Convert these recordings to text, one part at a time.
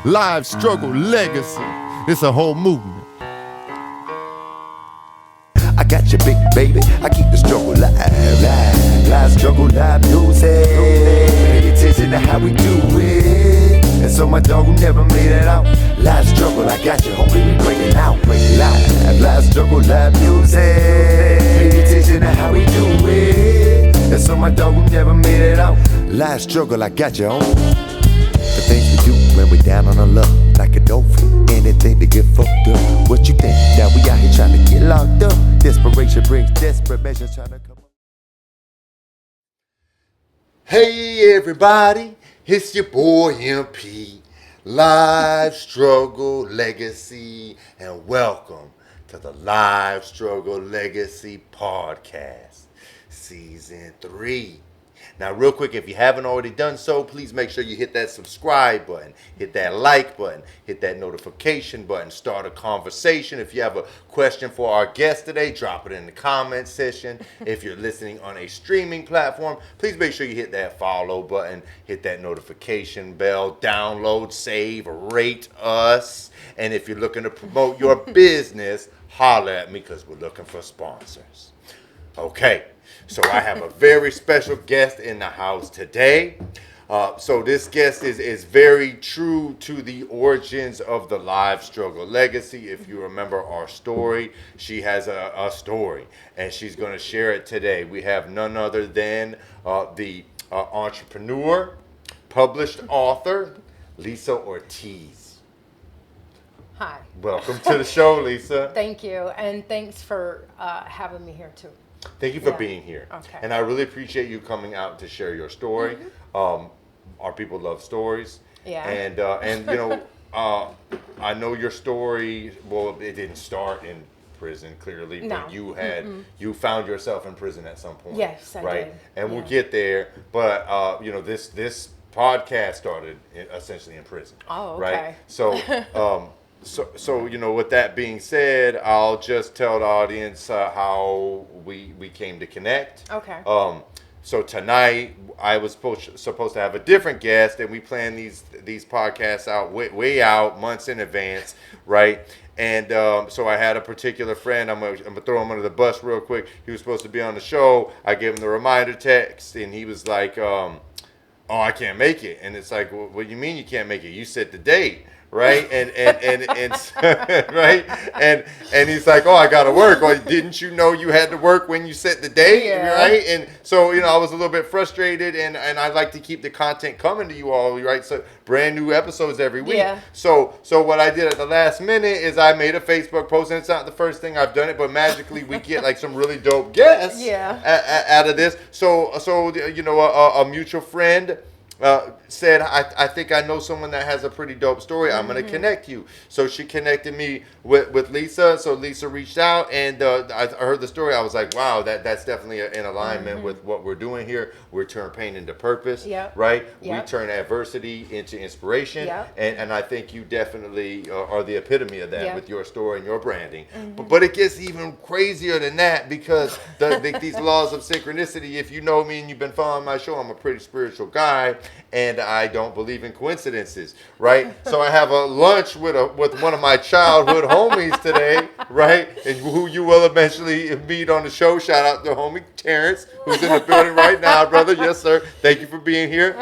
live struggle legacy. It's a whole movement. I got you, big baby. I keep the struggle live struggle, live music. Pay attention to how we do it. And so my dog who never made it out. Live struggle, I got you, homie. We break it out, live struggle, live music. Pay attention to how we do it. And so my dog who never made it out. Live struggle, I got you, homie. The things we do when we down on our luck, like a dolphin, anything to get fucked up. What you think? Now we out here trying to get locked up. Desperation brings desperate measures trying to come up. Hey everybody, it's your boy MP, Live Struggle Legacy, and welcome to the Live Struggle Legacy Podcast, Season 3. Now, real quick, if you haven't already done so, please make sure you hit that subscribe button, hit that like button, hit that notification button, start a conversation. If you have a question for our guest today, drop it in the comment section. If you're listening on a streaming platform, please make sure you hit that follow button, hit that notification bell, download, save, rate us. And if you're looking to promote your business, holler at me because we're looking for sponsors. Okay. So I have a very special guest in the house today. So this guest is very true to the origins of the Live Struggle Legacy. If you remember our story, she has a story, and she's going to share it today. We have none other than the entrepreneur, published author, Lisa Ortiz. Hi. Welcome to the show, Lisa. Thank you, and thanks for having me here too. Thank you for being here. Okay. And I really appreciate you coming out to share your story. Mm-hmm. Our people love stories. Yeah. And you know, I know your story, well, it didn't start in prison, clearly, No. but you found yourself in prison at some point. Yes, I right? did. And we'll get there. But, you know, this podcast started essentially in prison. Oh, okay. Right? So, So you know, with that being said, I'll just tell the audience how we came to connect. Okay. So tonight I was supposed to have a different guest, and we planned these podcasts out way out, months in advance, right? And so I had a particular friend. I'm gonna throw him under the bus real quick. He was supposed to be on the show. I gave him the reminder text, and he was like, "Oh, I can't make it." And it's like, well, "What do you mean you can't make it? You set the date." Right, and right, and he's like, "Oh, I gotta work." Well, didn't you know you had to work when you set the date? Yeah. Right, and so you know, I was a little bit frustrated, and I like to keep the content coming to you all, right? So brand new episodes every week. Yeah. So what I did at the last minute is I made a Facebook post, and it's not the first thing I've done it, but magically we get like some really dope guests. Yeah. Out of this. So you know, a mutual friend said, I think I know someone that has a pretty dope story. I'm going to connect you. So she connected me with Lisa. So Lisa reached out, and I heard the story. I was like, wow, that's definitely in alignment with what we're doing here. We turn pain into purpose, right? Yep. We turn adversity into inspiration. Yep. And I think you definitely are the epitome of that with your story and your branding. Mm-hmm. But it gets even crazier than that, because these laws of synchronicity, if you know me and you've been following my show, I'm a pretty spiritual guy, and I don't believe in coincidences, right? So I have a lunch with one of my childhood homies today, right? And who you will eventually meet on the show. Shout out to homie Terrence, who's in the building right now, brother. Yes, sir. Thank you for being here.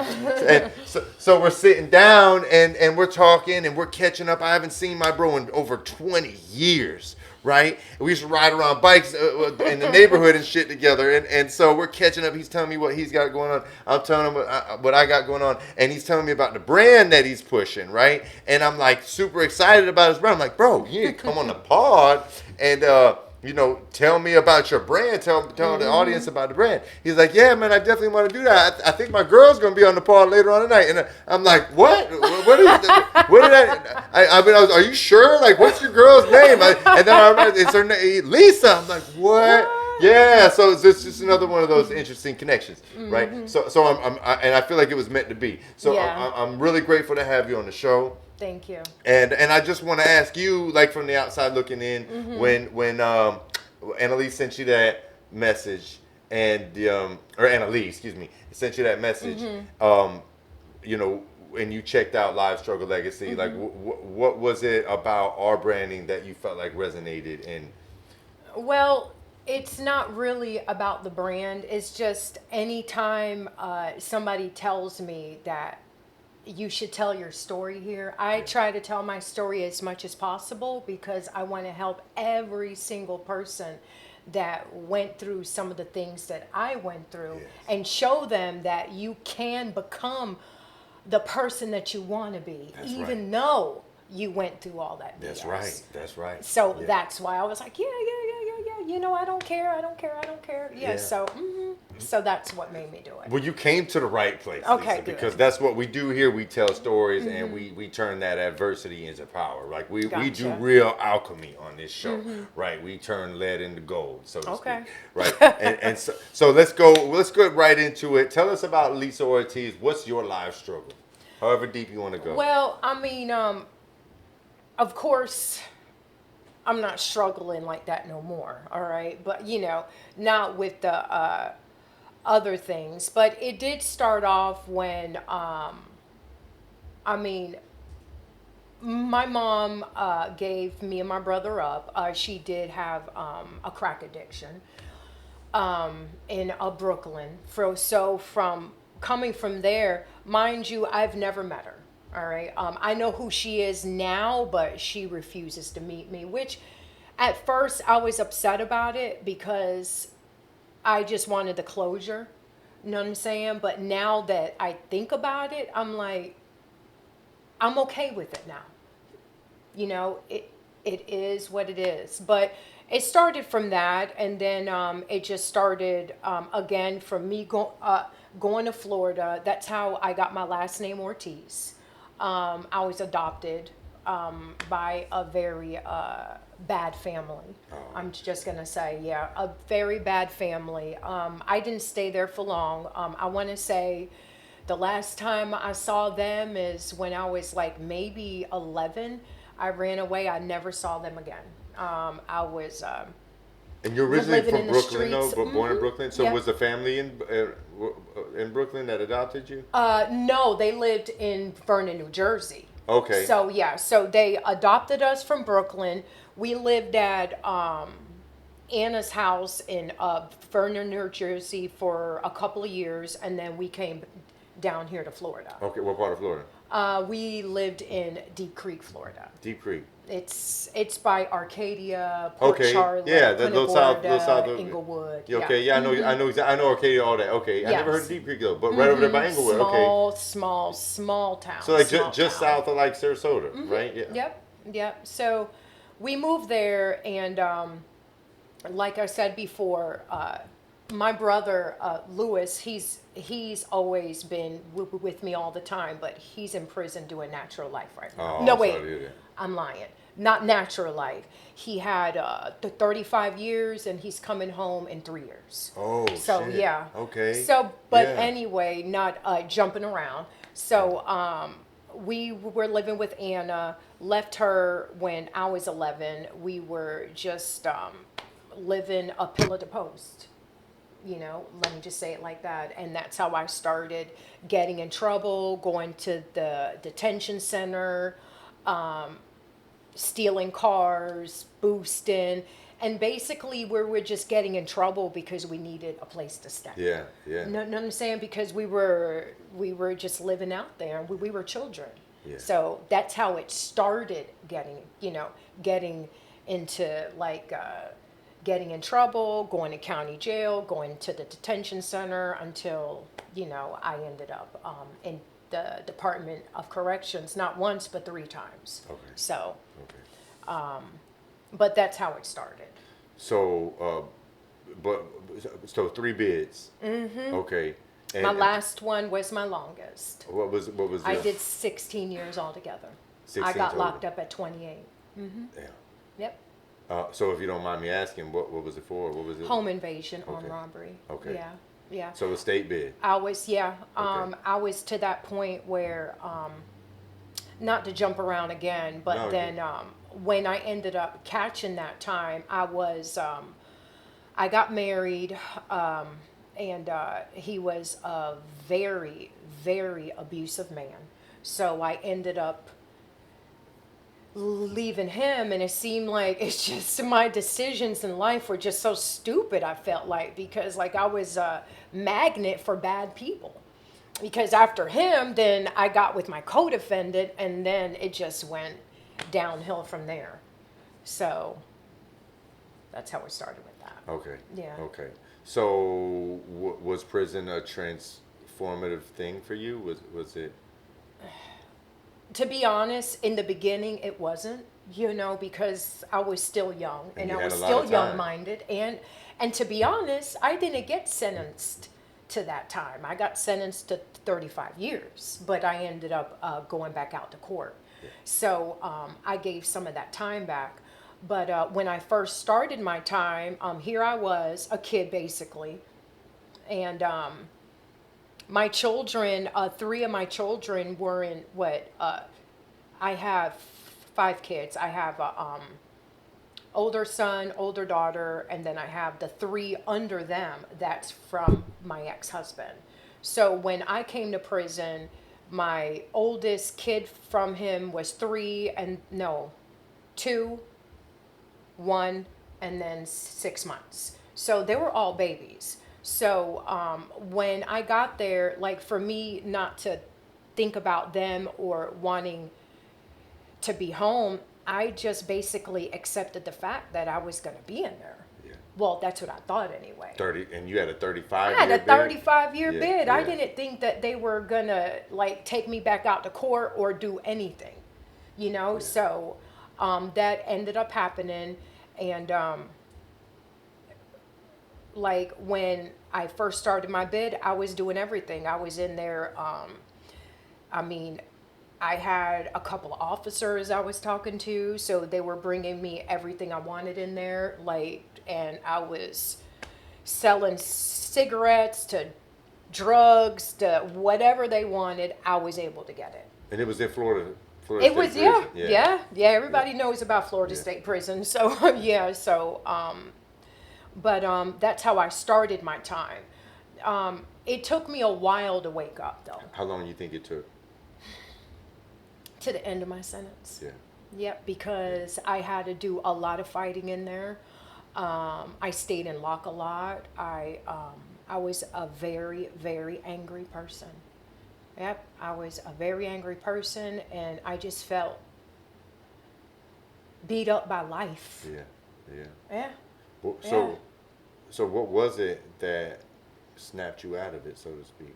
And so we're sitting down and we're talking and we're catching up. I haven't seen my bro in over 20 years. Right? We used to ride around bikes in the neighborhood and shit together. And so we're catching up. He's telling me what he's got going on. I'm telling him what I got going on. And he's telling me about the brand that he's pushing, right? And I'm like super excited about his brand. I'm like, bro, you need to come on the pod and, you know, tell me about your brand. Tell the audience about the brand. He's like, yeah, man, I definitely want to do that. I think my girl's going to be on the pod later on tonight. And I'm like, what? What did I are you sure? Like, what's your girl's name? And then I remember it's her name, Lisa. I'm like, what? Yeah, so it's just another one of those interesting connections, right? So and I feel like it was meant to be. So I'm really grateful to have you on the show. Thank you. And I just want to ask you, like from the outside looking in, when Annalise sent you that message, and or Annalise, excuse me, sent you that message, you know, and you checked out Live Struggle Legacy, like what was it about our branding that you felt like resonated in? Well, it's not really about the brand. It's just anytime somebody tells me that you should tell your story here, I try to tell my story as much as possible because I want to help every single person that went through some of the things that I went through and show them that you can become the person that you want to be, even though you went through all that BS. That's right. So that's why I was like, yeah. You know, I don't care. Yeah. So, so that's what made me do it. Well, you came to the right place, Okay, Lisa, good. because that's what we do here. We tell stories and we turn that adversity into power. Like we do Gotcha. real alchemy on this show, right? We turn lead into gold, so to Okay. speak, right? and so let's go right into it. Tell us about Lisa Ortiz. What's your life struggle? However deep you want to go. Well, I mean, of course, I'm not struggling like that no more. All right. But, you know, not with the other things. But it did start off when, I mean, my mom gave me and my brother up. She did have a crack addiction in Brooklyn. So from coming from there, mind you, I've never met her. All right. I know who she is now, but she refuses to meet me, which at first I was upset about it because I just wanted the closure. You know what I'm saying? But now that I think about it, I'm like, I'm okay with it now. You know, it is what it is. But it started from that, and then it just started again from me going to Florida. That's how I got my last name, Ortiz. I was adopted by a very bad family. I'm just going to say, a very bad family. I didn't stay there for long. I want to say the last time I saw them is when I was like maybe 11. I ran away. I never saw them again. I was... and you're originally living from in the Brooklyn, though, streets. but born in Brooklyn? So Yep. was the family in Brooklyn that adopted you? No, they lived in Vernon, New Jersey. Okay. So they adopted us from Brooklyn. We lived at Anna's house in Vernon, New Jersey for a couple of years, and then we came down here to Florida. Okay, what part of Florida? We lived in Deep Creek, Florida. Deep Creek. It's by Arcadia, Port Okay, Charlotte, yeah, that Punta little south Gorda, of Inglewood. Yeah, okay, yeah, I know Arcadia, all that. Okay, I never heard of Deep Creek though, but right over there by Inglewood. Okay, Small town. so like small just town. south of like Sarasota, right? Yeah. Yep. So we moved there, and like I said before, my brother Lewis, he's always been with me all the time, but he's in prison doing natural life right now. Oh, No, I'm wait, sorry to hear that. I'm lying. Not natural life. He had 35 years, and he's coming home in 3 years. Oh, So shit. yeah. Okay. So, but Yeah. anyway, not jumping around. So we were living with Anna. Left her when I was 11. We were just living a pillar to post. You know, let me just say it like that. And that's how I started getting in trouble, going to the detention center, stealing cars, boosting. And basically, we were just getting in trouble because we needed a place to stay. Yeah. Know what I'm saying? Because we were just living out there. We were children. Yeah. So that's how it started getting into like getting in trouble, going to county jail, going to the detention center until, I ended up in the Department of Corrections, not once, but 3 times. Okay. So, Okay. but that's how it started. So, so 3 bids. Mm-hmm. Okay. And, My last one was my longest. What was I your- did 16 years altogether. 16 I got total. locked up at 28. Yeah. Yep. So if you don't mind me asking, what was it for? What was it? Home invasion on Okay. robbery. Okay. Yeah. So a state bid. I was, Okay. I was to that point where, not to jump around again, but No, then when I ended up catching that time, I got married, and he was a very, very abusive man. So I ended up leaving him, and it seemed like it's just my decisions in life were just so stupid. I felt like, because like I was a magnet for bad people, because after him then I got with my co-defendant, and then it just went downhill from there. So that's how it started with that. Okay. Yeah. Okay. So was prison a transformative thing for you? Was it? To be honest, in the beginning, it wasn't, because I was still young, and I was still young-minded. And to be honest, I didn't get sentenced to that time. I got sentenced to 35 years, but I ended up going back out to court. Yeah. So I gave some of that time back. But when I first started my time, here I was, a kid basically, and my children, 3 of my children were in I have 5 kids. I have a older son, older daughter, and then I have the 3 under them. That's from my ex-husband. So when I came to prison, my oldest kid from him was 2, 1, and then 6 months. So they were all babies. So when I got there, like for me not to think about them or wanting to be home, I just basically accepted the fact that I was going to be in there. Yeah. Well, that's what I thought anyway. 30, and you had a 35-year bid? I had a 35-year bid. bid. Yeah. I didn't think that they were going to like take me back out to court or do anything, Yeah. So that ended up happening. And like when I first started my bid, I was doing everything. I was in there. I had a couple of officers I was talking to, so they were bringing me everything I wanted in there. And I was selling cigarettes to drugs to whatever they wanted. I was able to get it. And it was in Florida. It was, yeah. Everybody knows about Florida State Prison. So, but that's how I started my time. It took me a while to wake up, though. How long do you think it took? To the end of my sentence. Yeah. Yep, because I had to do a lot of fighting in there. I stayed in lock a lot. I was a very, very angry person. Yep, I was a very angry person, and I just felt beat up by life. Yeah. Well, so what was it that snapped you out of it, so to speak?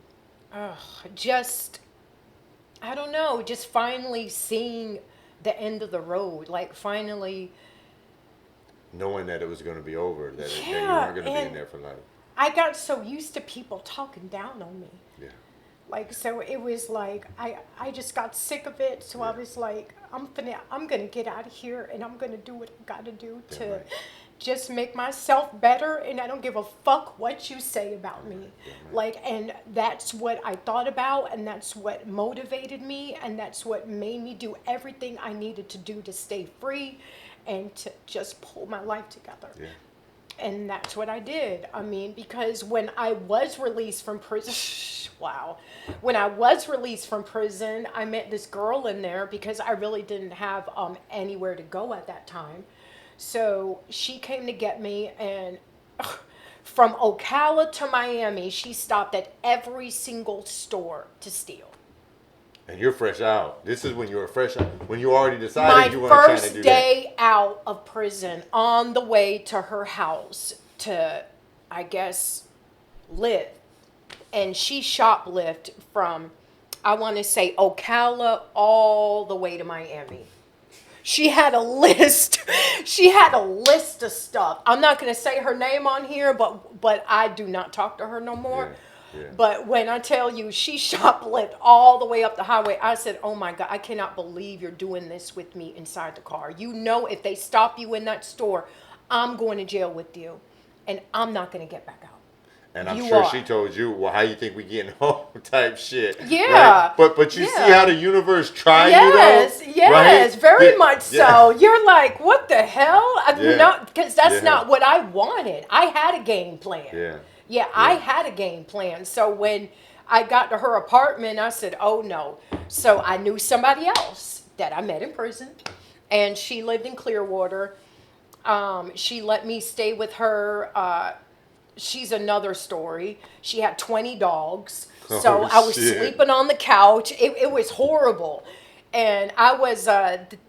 I don't know, just finally seeing the end of the road, like finally knowing that it was going to be over, that you weren't going to be in there for life. I got so used to people talking down on me. Yeah. Like, so it was like, I just got sick of it. So I was like, I'm going to get out of here, and I'm going to do what I got to do to just make myself better. And I don't give a fuck what you say about me. And that's what I thought about, and that's what motivated me, and that's what made me do everything I needed to do to stay free and to just pull my life together. Yeah. And that's what I did. Because when I was released from prison, when I was released from prison, I met this girl in there because I really didn't have anywhere to go at that time. So she came to get me, and from Ocala to Miami, she stopped at every single store to steal. And you're fresh out. This is when you were fresh out. When you already decided you weren't trying to do that. My first day out of prison, on the way to her house to, I guess, live. And she shoplifted from, I want to say, Ocala all the way to Miami. She had a list. She had a list of stuff. I'm not going to say her name on here, but I do not talk to her no more. Yeah. Yeah. But when I tell you she shoplifted all the way up the highway, I said, oh my God, I cannot believe you're doing this with me inside the car. If they stop you in that store, I'm going to jail with you, and I'm not going to get back out. And I'm sure she told you, well, how you think we getting home type shit. Yeah. Right? But you see how the universe tried you though? Yes, right? very much so. You're like, what the hell? Because that's not what I wanted. I had a game plan. Yeah, I had a game plan. So when I got to her apartment, I said, oh no. So I knew somebody else that I met in prison, and she lived in Clearwater. She let me stay with her. She's another story. She had 20 dogs. So Oh, I was shit. sleeping on the couch. It was horrible. And I was,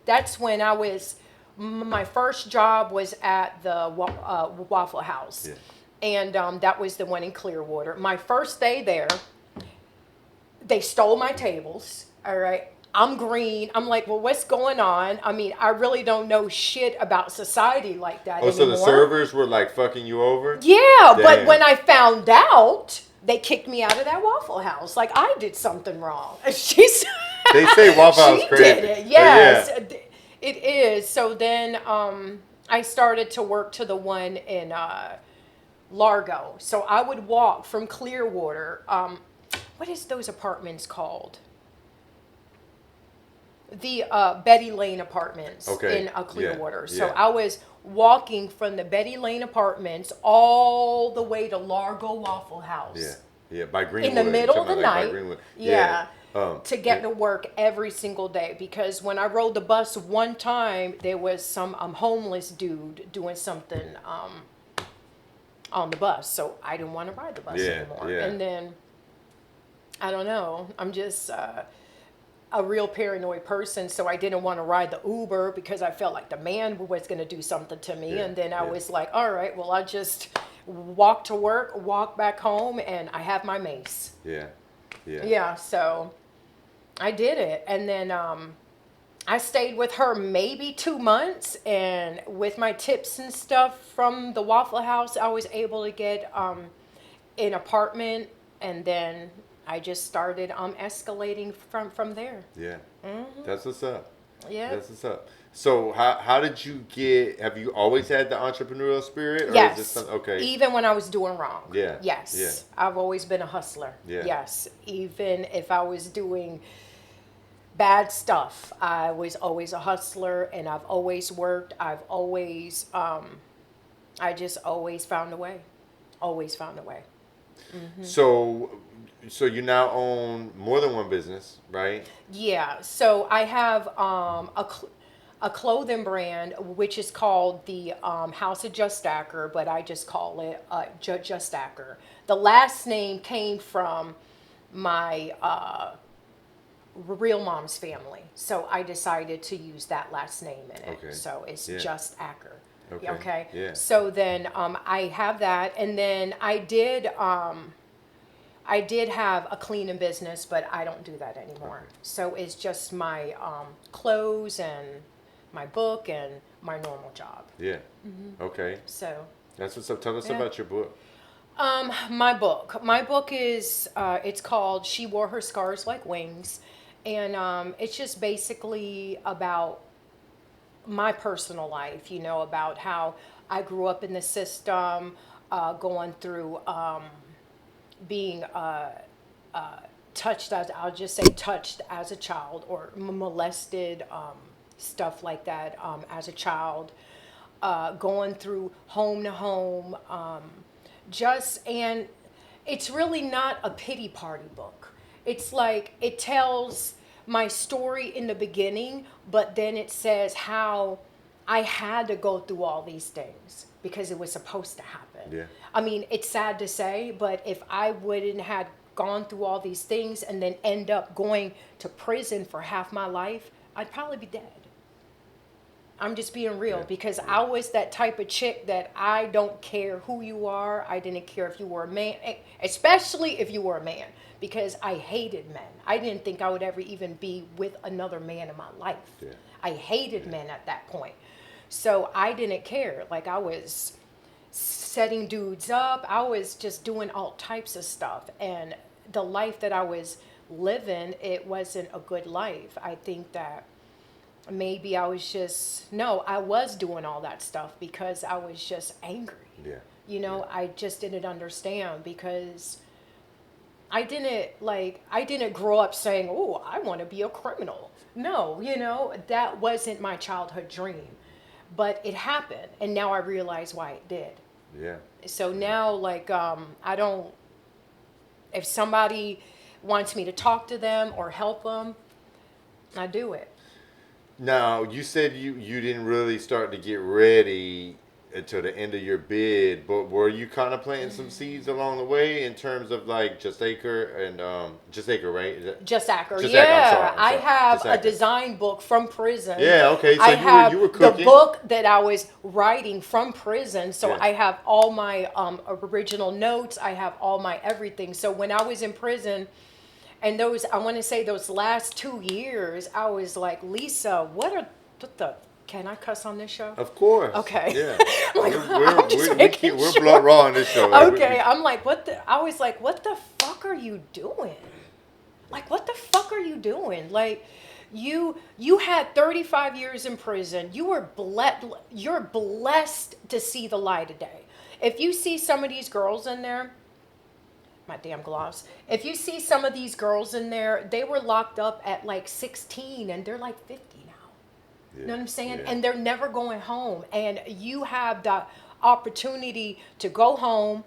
that's when I was, my first job was at the Waffle House. Yeah. And that was the one in Clearwater. My first day there, they stole my tables. All right. I'm green. I'm like, well, what's going on? I mean, I really don't know shit about society like that Oh, anymore. so the servers were like fucking you over? Yeah, but Damn. when I found out, they kicked me out of that Waffle House. Like I did something wrong. She's They say Waffle House she crazy. did it. But Yes, yeah. it is. So then I started to work to the one in Largo. So I would walk from Clearwater. What is those apartments called? The Betty Lane apartments Okay. in Clearwater. Yeah, So yeah. I was walking from the Betty Lane apartments all the way to Largo Waffle House. Yeah. Yeah. By Greenwood. In the You're middle of talking the about, like, by night. Greenwood. Yeah. To get yeah. to work every single day, because when I rode the bus one time, there was some homeless dude doing something on the bus, so I didn't want to ride the bus anymore. Yeah. And then I don't know, I'm just a real paranoid person, so I didn't want to ride the Uber because I felt like the man was going to do something to me. Yeah, And then I yeah. was like, all right, well, I just walk to work, walk back home, and I have my mace. Yeah. Yeah. Yeah, so I did it. And then I stayed with her maybe 2 months, and with my tips and stuff from the Waffle House, I was able to get an apartment, and then I just started escalating from there. Yeah. That's what's up. Yeah. That's what's up. So how did you have you always had the entrepreneurial spirit? Or Yes. Is this okay. Even when I was doing wrong. Yeah. Yes. Yeah. I've always been a hustler. Yeah. Yes. Even if I was doing bad stuff, I was always a hustler, and I've always worked. I've always, I just always found a way. Always found a way. So you now own more than one business, right? Yeah. So I have a clothing brand which is called the House of JustAcker, but I just call it JustAcker. The last name came from my real mom's family, so I decided to use that last name in it. Okay. So it's Yeah. JustAcker. Okay. Okay. Yeah. So then I have that, and then I did have a cleaning business, but I don't do that anymore. Okay. So it's just my clothes and my book and my normal job. Yeah. Okay. So That's what's up. Tell us Yeah. about your book. my book is it's called She Wore Her Scars Like Wings, and it's just basically about my personal life, about how I grew up in the system, going through being touched touched as a child, or molested, stuff like that, as a child, going through home to home, and it's really not a pity party book. It's like it tells my story in the beginning, but then it says how I had to go through all these things because it was supposed to happen. Yeah. I mean, it's sad to say, but if I wouldn't have gone through all these things and then end up going to prison for half my life, I'd probably be dead. I'm just being real, Yeah. because I was that type of chick that I don't care who you are. I didn't care if you were a man, especially if you were a man, because I hated men. I didn't think I would ever even be with another man in my life. Yeah. I hated men at that point. So I didn't care. Like, I was setting dudes up. I was just doing all types of stuff. And the life that I was living, it wasn't a good life. I think that maybe I was doing all that stuff because I was just angry. Yeah. I just didn't understand, because I didn't grow up saying, oh, I want to be a criminal. No, that wasn't my childhood dream. But it happened, and now I realize why it did. Yeah. So now, if somebody wants me to talk to them or help them, I do it. Now, you said you didn't really start to get ready until the end of your bid, but were you kind of planting some seeds along the way in terms of like JustAcker and JustAcker, right? JustAcker, JustAcker, yeah. I'm I sorry. have a JustAcker. design book from prison. Yeah, okay. So I have you were the cooking. book that I was writing from prison. So Yeah. I have all my original notes. I have all my everything. So when I was in prison, and I want to say those last 2 years, I was like, Lisa, what the, can I cuss on this show? Of course. Okay. Yeah. Like, I'm just we're making sure. blood raw on this show. Okay, I'm like, I was like, what the fuck are you doing? Like, what the fuck are you doing? Like, you had 35 years in prison. You're blessed to see the light of day. If you see some of these girls in there, my damn gloves. If you see some of these girls in there, they were locked up at like 16 and they're like 50 now. Yeah. You know what I'm saying? Yeah. And they're never going home. And you have the opportunity to go home,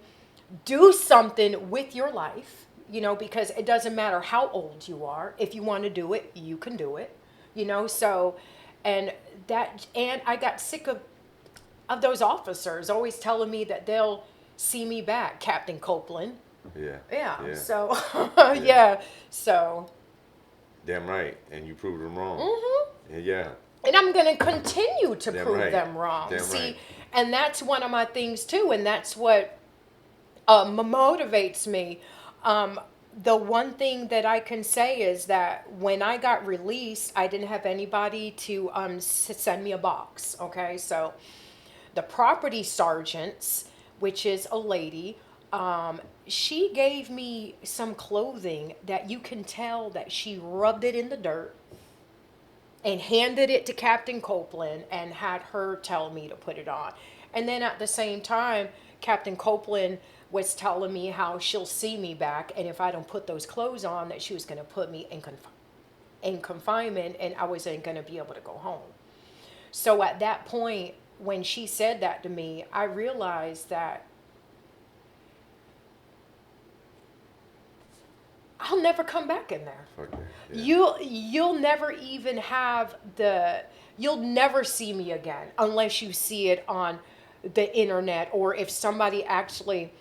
do something with your life, you know, because it doesn't matter how old you are. If you want to do it, you can do it, you know. So, and I got sick of those officers always telling me that they'll see me back, Captain Copeland. Yeah. Yeah. So, yeah. So. Damn right, and you proved them wrong. Mm-hmm. Yeah. And I'm going to continue to prove right. them wrong. Damn See, right. and that's one of my things too, and that's what motivates me. The one thing that I can say is that when I got released, I didn't have anybody to send me a box. Okay, so the property sergeants, which is a lady, she gave me some clothing that you can tell that she rubbed it in the dirt and handed it to Captain Copeland and had her tell me to put it on. And then at the same time, Captain Copeland was telling me how she'll see me back, and if I don't put those clothes on, that she was going to put me in confinement and I wasn't going to be able to go home. So at that point, when she said that to me, I realized that I'll never come back in there. Okay. Yeah. You'll never even have you'll never see me again unless you see it on the internet, or if somebody actually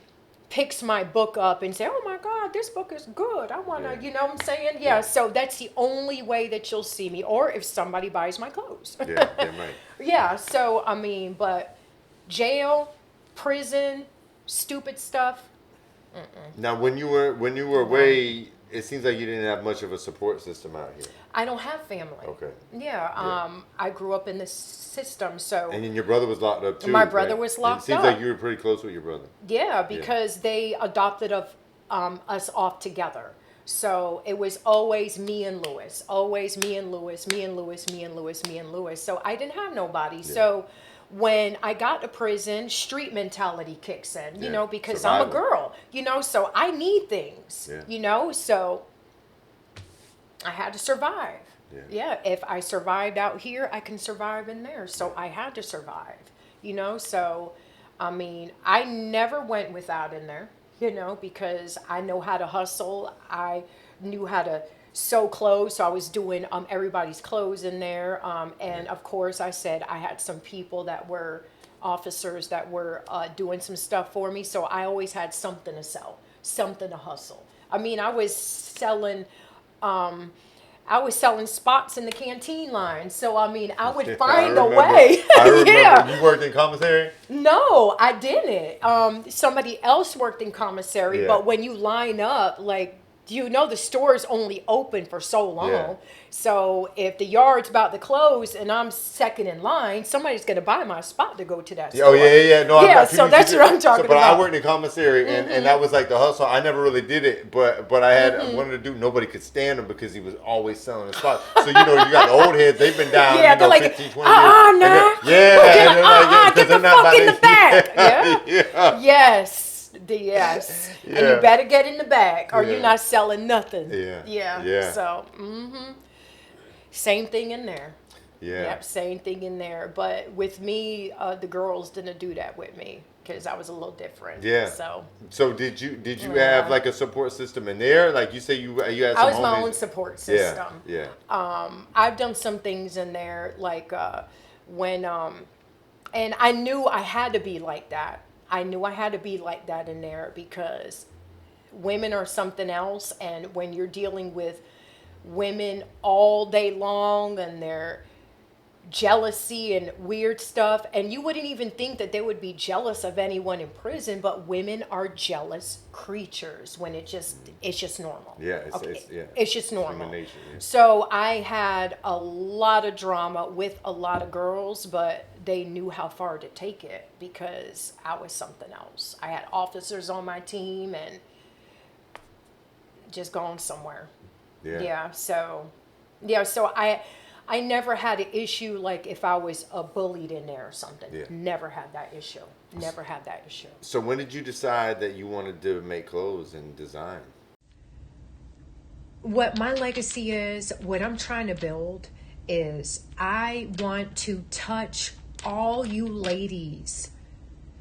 picks my book up and say, oh my God, this book is good. I want to, you know what I'm saying? Yeah. So that's the only way that you'll see me, or if somebody buys my clothes. Yeah, damn right. Yeah. So, I mean, but jail, prison, stupid stuff. Now, when you were away, it seems like you didn't have much of a support system out here. I don't have family. Okay. Yeah. I grew up in this system, so. And then your brother was locked up too. My brother right? was locked It seems up. like you were pretty close with your brother. Yeah, because they adopted us off together. So it was always me and Lewis, always me and Lewis, me and Lewis, me and Lewis, me and Lewis. So I didn't have nobody. Yeah. So when I got to prison, street mentality kicks in, you know, because Survival. I'm a girl, you know, so I need things, you know, so I had to survive. Yeah, if I survived out here, I can survive in there. So I had to survive, you know, so, I mean, I never went without in there, you know, because I know how to hustle. I knew how to sew clothes, so I was doing everybody's clothes in there. And of course, I said I had some people that were officers that were doing some stuff for me, so I always had something to sell, something to hustle. I mean, I was selling spots in the canteen line, so I mean, I would find a way. I remember. Yeah. You worked in commissary? No, I didn't. Somebody else worked in commissary, but when you line up, like, you know, the store's only open for so long. Yeah. So if the yard's about to close and I'm second in line, somebody's going to buy my spot to go to that store. Oh, yeah. No, yeah, so that's what I'm talking but about. I worked in commissary, and that was like the hustle. I never really did it, but I had wanted to do. Nobody could stand him because he was always selling his spots. So, you know, you got the old heads. They've been down, Yeah, they're like, 15, 20 years. nah. Yeah. Get the fuck in the back. Yeah. Yes. Yes. And you better get in the back or you're not selling nothing. Yeah. So, same thing in there. Yeah. Yep, same thing in there. But with me, the girls didn't do that with me because I was a little different. Yeah. So So did you have like a support system in there? Like you say you had some I was my homies. own support Yeah. system. Yeah. I've done some things in there, like when, and I knew I had to be like that. I knew I had to be like that in there because women are something else. And when you're dealing with women all day long and their jealousy and weird stuff, and you wouldn't even think that they would be jealous of anyone in prison, but women are jealous creatures when it's just normal. Yeah, it's just normal. Human nature, yeah. So I had a lot of drama with a lot of girls, but they knew how far to take it because I was something else. I had officers on my team and just gone somewhere. Yeah. So I never had an issue like if I was bullied in there or something. Yeah. Never had that issue. Never had that issue. So when did you decide that you wanted to make clothes and design? What my legacy is, what I'm trying to build is I want to touch all you ladies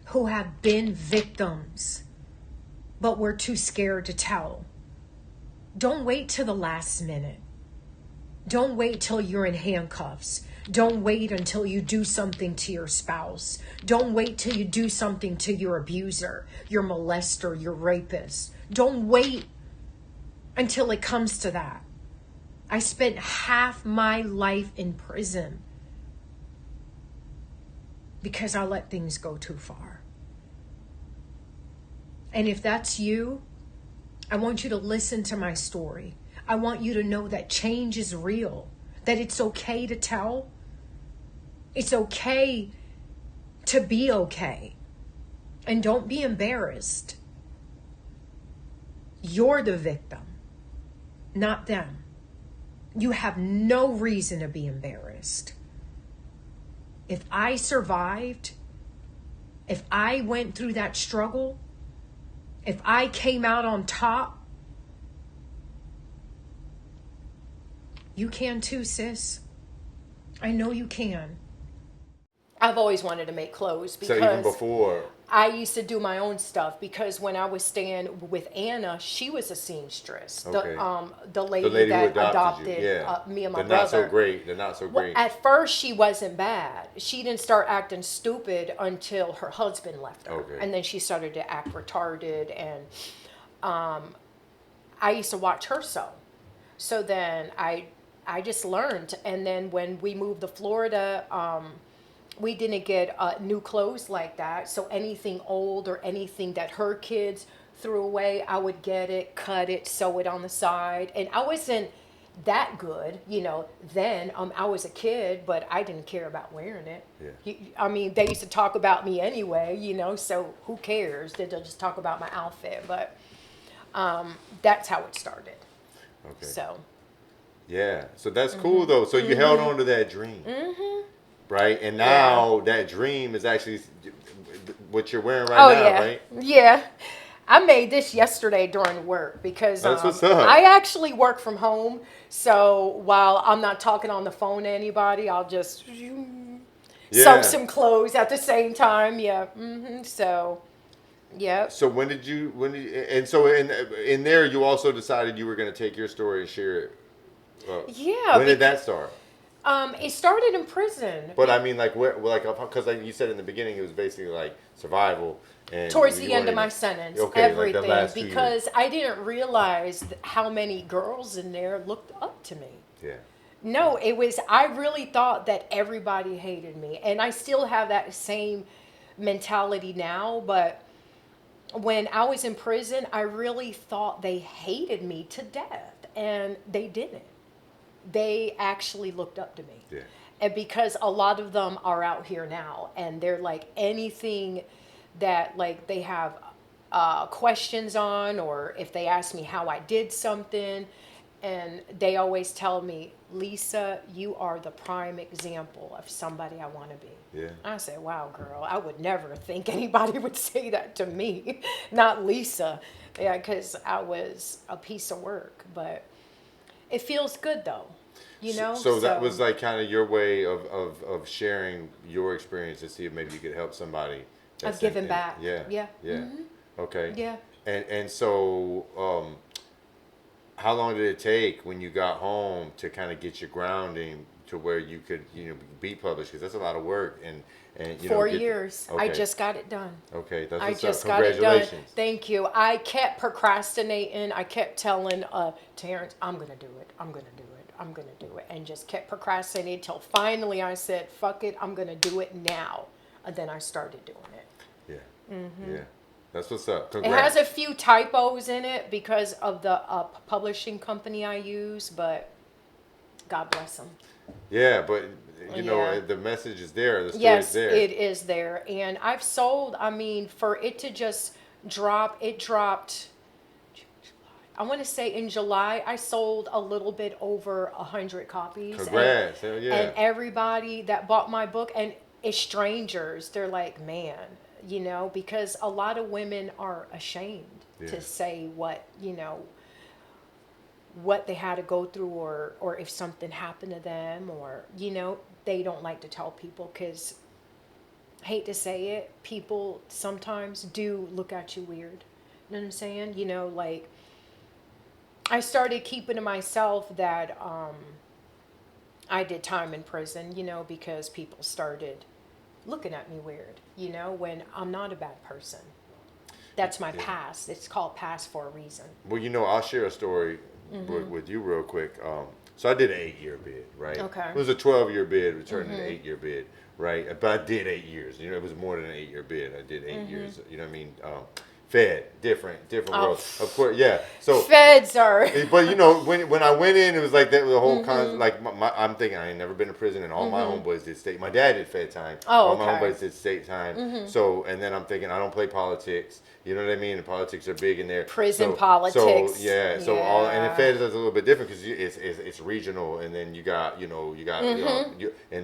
who have been victims, but were too scared to tell. Don't wait till the last minute. Don't wait till you're in handcuffs. Don't wait until you do something to your spouse. Don't wait till you do something to your abuser, your molester, your rapist. Don't wait until it comes to that. I spent half my life in prison because I let things go too far. And if that's you, I want you to listen to my story. I want you to know that change is real, that it's okay to tell. It's okay to be okay. And don't be embarrassed. You're the victim, not them. You have no reason to be embarrassed. If I survived, if I went through that struggle, if I came out on top, you can too, sis. I know you can. I've always wanted to make clothes because So even before. I used to do my own stuff because when I was staying with Anna, she was a seamstress. Okay. The lady who that adopted you. adopted Yeah. me and my They're brother. not so great. They're not so great. Well, at first, she wasn't bad. She didn't start acting stupid until her husband left her. Okay. And then she started to act retarded. And I used to watch her sew. So then I just learned. And then when we moved to Florida, we didn't get new clothes like that. So anything old or anything that her kids threw away, I would get it, cut it, sew it on the side. And I wasn't that good, then. I was a kid, but I didn't care about wearing it. Yeah. I mean, they used to talk about me anyway, so who cares? They'll just talk about my outfit. But that's how it started. Okay. So. Yeah. So that's cool, though. So you held on to that dream. Mm-hmm. Right? And now that dream is actually what you're wearing right now, right? Yeah. I made this yesterday during work because That's what's up. I actually work from home. So while I'm not talking on the phone to anybody, I'll just sew some clothes at the same time. Yeah. Mm-hmm. So, yeah. So and so in there you also decided you were going to take your story and share it. When did that start? It started in prison. But I mean, because you said in the beginning it was basically like survival. And towards the end of my sentence, everything, like the last because I didn't realize how many girls in there looked up to me. Yeah. No, I really thought that everybody hated me. And I still have that same mentality now. But when I was in prison, I really thought they hated me to death. And they didn't. They actually looked up to me. Yeah. And because a lot of them are out here now. And they're like anything that like they have questions on, or if they ask me how I did something, and they always tell me, Lisa, you are the prime example of somebody I want to be. Yeah. I say, wow, girl, I would never think anybody would say that to me. Not Lisa. Yeah, because I was a piece of work. But it feels good, though. you know. So that was like kind of your way of sharing your experience to see if maybe you could help somebody. Of giving back. Yeah. Yeah. Yeah. Mm-hmm. Okay. Yeah. And so, how long did it take when you got home to kind of get your grounding to where you could, be published? Because that's a lot of work. And 4 years. Okay. I just got it done. Okay, that's I what's just up. got it done. Congratulations. Thank you. I kept procrastinating. I kept telling Terrence, I'm going to do it. I'm going to do it. I'm going to do it. And just kept procrastinating till finally I said, fuck it. I'm going to do it now. And then I started doing it. Yeah. Mm-hmm. Yeah. That's what's up. It Congrats. has a few typos in it because of the publishing company I use, but God bless them. Yeah, but Yeah. the message is there. The story Yes, is there. it is there. And I've sold, for it to just drop, it dropped, I want to say in July, I sold a little bit over 100 copies. Congrats. Hell yeah. And everybody that bought my book, and it's strangers, they're like, man, because a lot of women are ashamed to say what they had to go through, or if something happened to them, or they don't like to tell people because, hate to say it, people sometimes do look at you weird. You know what I'm saying? Like, I started keeping to myself that I did time in prison, because people started looking at me weird, when I'm not a bad person. That's my past. It's called past for a reason. Well, I'll share a story with you real quick. So I did an 8-year bid, right? Okay. It was a 12-year bid, returned to an 8-year bid, right? But I did 8 years. It was more than an 8-year bid. I did 8 years. You know what I mean? Fed, different world. Of course, yeah. So feds are. But when I went in, it was like that. The whole like I'm thinking I ain't never been to prison, and all my homeboys did state. My dad did Fed time. All my homeboys did state time. So and then I'm thinking I don't play politics. You know what I mean? And politics are big in there. Prison politics. So yeah. So all and the Fed is a little bit different because it's regional, and then you got in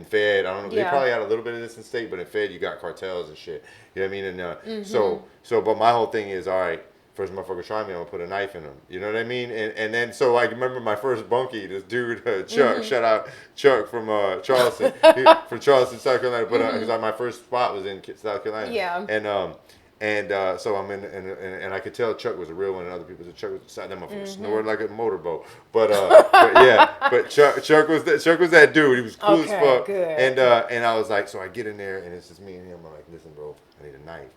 Fed. I don't know. They probably had a little bit of this in state, but in Fed you got cartels and shit. You know what I mean? And but my whole thing is, all right, first motherfucker try me, I'm gonna put a knife in him. You know what I mean? And then so I remember my first bunkie, this dude Chuck, shout out Chuck from Charleston, from Charleston, South Carolina. But because my first spot was in South Carolina. Yeah. And so I'm in, and I could tell Chuck was a real one, and other people said Chuck was beside that motherfucker snoring like a motorboat. But Chuck was that dude. He was cool as fuck. Good. And I was like, so I get in there, and it's just me and him. I'm like, listen, bro, I need a knife.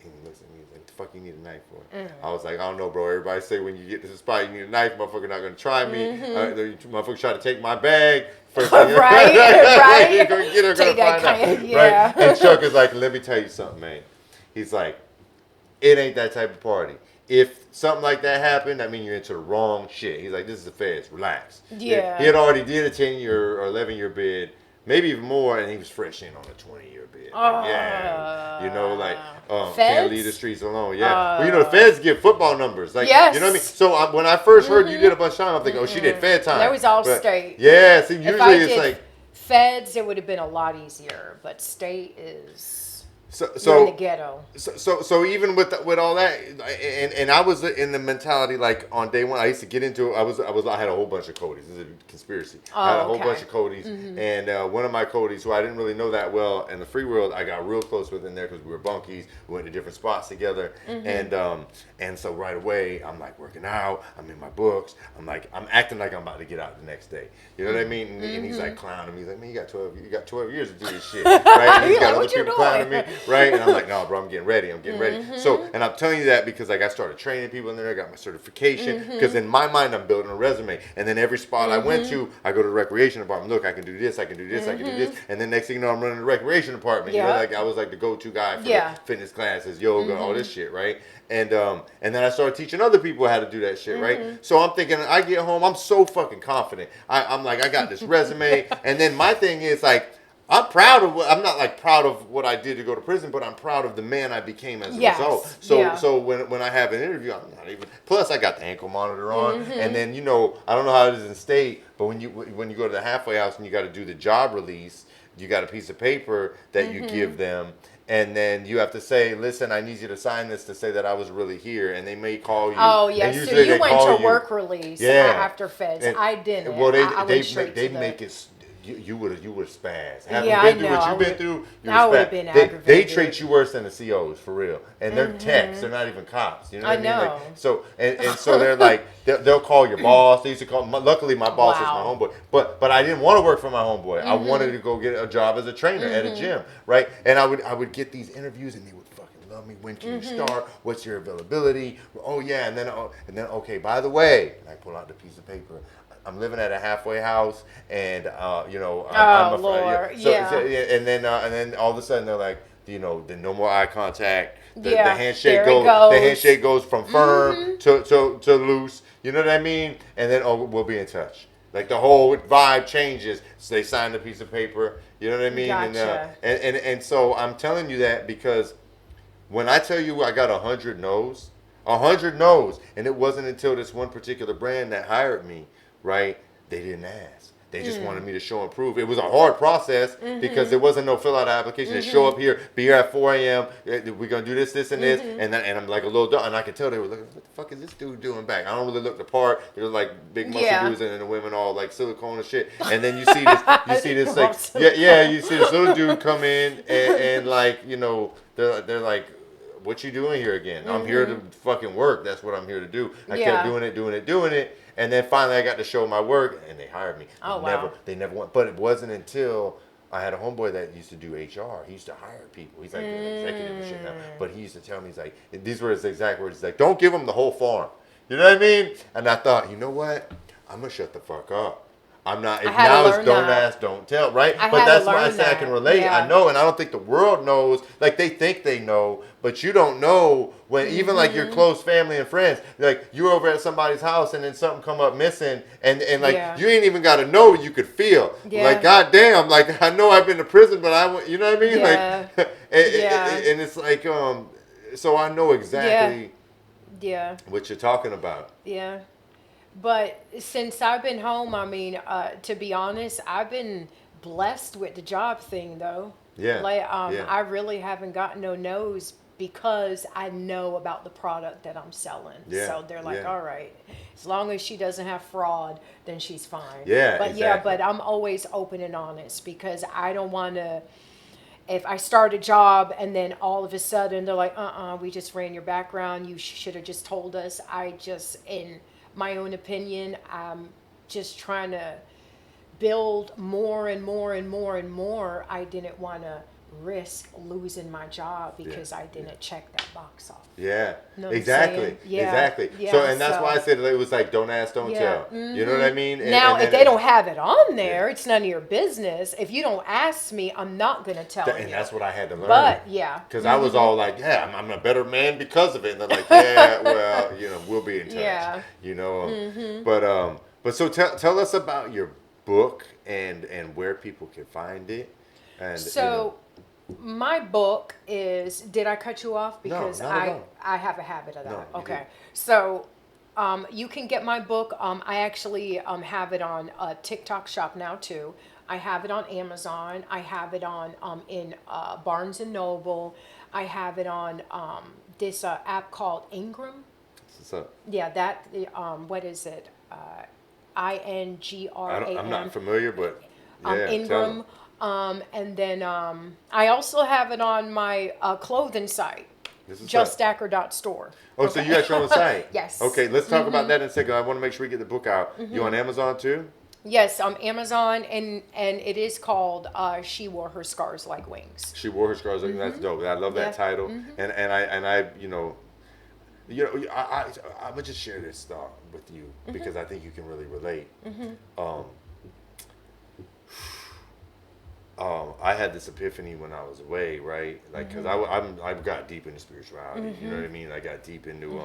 And he looks at me, he's like, the fuck you need a knife for? I was like, I don't know, bro. Everybody say when you get to the spot, you need a knife. Motherfucker not gonna try me. Motherfucker try to take my bag. First thing, right. You're gonna get her, gonna find out. Yeah. Right? And Chuck is like, let me tell you something, man. He's like, it ain't that type of party. If something like that happened, I mean, you're into the wrong shit. He's like, this is the feds. Relax. Yeah. He had already did a 10-year or 11-year bid, maybe even more, and he was fresh in on a 20-year bid. Can't leave the streets alone. Yeah. Well, the feds give football numbers. Like, yes. You know what I mean? So when I first heard you did a bunch of time, I'm thinking, oh, she did Fed time. That was all state. Yeah. See, usually it's like feds, it would have been a lot easier, but state is. So in the ghetto. So even with all that, and I was in the mentality like on day one, I used to get into it. I had a whole bunch of Codys. This is a conspiracy. I had a whole bunch of Codys, and one of my Codys, who I didn't really know that well in the free world, I got real close with in there because we were bunkies. We went to different spots together, and so right away I'm like working out. I'm in my books. I'm acting like I'm about to get out the next day. You know what I mean? And he's like clowning me. He's like, man, you got 12 years to do this shit, right? And he's got other people clowning me. Right, and I'm like, no, bro, I'm getting ready. So, and I'm telling you that because like I started training people in there. I got my certification because in my mind I'm building a resume. And then every spot I went to, I go to the recreation department. Look, I can do this, I can do this, I can do this. And then next thing you know, I'm running the recreation department. Yeah. You know, like I was like the go-to guy for the fitness classes, yoga, all this shit, right? And then I started teaching other people how to do that shit, right? So I'm thinking, I get home, I'm so fucking confident. I'm like, I got this resume. And then my thing is like, I'm not like proud of what I did to go to prison, but I'm proud of the man I became as a result. So when I have an interview, I'm not even, plus I got the ankle monitor on, and then, I don't know how it is in state, but when you go to the halfway house and you got to do the job release, you got a piece of paper that you give them, and then you have to say, listen, I need you to sign this to say that I was really here, and they may call you. Oh yeah, And so usually you they went call to you. work release Yeah. after feds. And- I didn't. Well, I went straight they to the. make it. You would spaz. Having Yeah, been I through know. what I you've been would've- through, you I would would've spaz. been They aggravated. treat you worse than the COs for real, and they're techs. They're not even cops. You know what I mean? I Like, know. so and so they're like they'll call your boss. They used to call. Luckily, my boss Wow. is my homeboy. But I didn't want to work for my homeboy. I wanted to go get a job as a trainer at a gym, right? And I would get these interviews, and they would fucking love me. When can you start? What's your availability? Oh yeah, and then okay. By the way, and I pull out the piece of paper. I'm living at a halfway house, and I'm Lord, so, yeah. and then all of a sudden they're like, the no more eye contact. The Yeah, handshake there it goes. goes. The handshake goes from firm to loose. You know what I mean? And then we'll be in touch. Like the whole vibe changes. So they sign the piece of paper. You know what I mean? Gotcha. And so I'm telling you that because when I tell you I got 100 no's, and it wasn't until this one particular brand that hired me, right? They didn't ask. They just wanted me to show and prove. It was a hard process because there wasn't no fill out application. To show up here, be here at 4 a.m. We're gonna do this, and this, and I'm like a little dumb, and I could tell they were looking. What the fuck is this dude doing back? I don't really look the part. They're like big muscle Yeah. dudes, and then the women all like silicone and shit. And then you see this like you see this little dude come in and like they're like, what you doing here again? I'm here to fucking work. That's what I'm here to do. I kept doing it. And then finally I got to show my work and they hired me. Oh, wow. They never went. But it wasn't until I had a homeboy that used to do HR. He used to hire people. He's like an executive and shit now. But he used to tell me, he's like, these were his exact words. He's like, don't give them the whole farm. You know what I mean? And I thought, you know what? I'm going to shut the fuck up. I'm not. If had to now it's learn don't that. ask, don't tell, right? I But had to that's why I learn say I that. can relate. Yeah. I know, and I don't think the world knows. Like they think they know, but you don't know when even like your close family and friends, like you're over at somebody's house and then something come up missing, and like you ain't even got to know. You could feel like goddamn, like I know I've been to prison, but you know what I mean? Yeah. Like, and it's like so I know exactly what you're talking about. Yeah. But since I've been home, I mean, to be honest, I've been blessed with the job thing, though. Yeah. Like, Yeah. I really haven't gotten no no's because I know about the product that I'm selling. Yeah. So they're like, Yeah. all right, as long as she doesn't have fraud, then she's fine. Yeah, But exactly. but I'm always open and honest because I don't want to. If I start a job and then all of a sudden they're like, we just ran your background. You should have just told us. In my own opinion, I'm just trying to build more and more and more and more. I didn't want to risk losing my job because I didn't check that box off. Yeah, Know what I'm exactly, saying? Yeah. exactly. Yeah, So, and that's so- why I said it was like, don't ask, don't tell. You know what I mean? Now, and if they don't have it on there, it's none of your business. If you don't ask me, I'm not going to tell and you. that's what I had to learn. But, yeah. Because I was all like, I'm a better man because of it. And they're like, yeah, well, we'll be in touch. Yeah. But so tell us about your book and where people can find it. And So, my book is. Did I cut you off? Because not at all. I have a habit of that. No, you Okay. didn't. So, you can get my book. I actually have it on TikTok Shop now too. I have it on Amazon. I have it on in Barnes and Noble. I have it on this app called Ingram. What's up? Yeah, that. What is it? INGRAM. I'm not familiar, but yeah, tell Ingram. them. And then I also have it on my clothing site, This is JustAcker.store. Oh, so you got your own site? Yes. Okay, let's talk about that in a second. I want to make sure we get the book out. You on Amazon too? Yes, on Amazon, and it is called She Wore Her Scars Like Wings. She wore her scars. That's dope. I love that Yeah. title. And I I'm gonna just share this thought with you because I think you can really relate. I had this epiphany when I was away, right? Like, cause I've got deep into spirituality. You know what I mean? I got deep into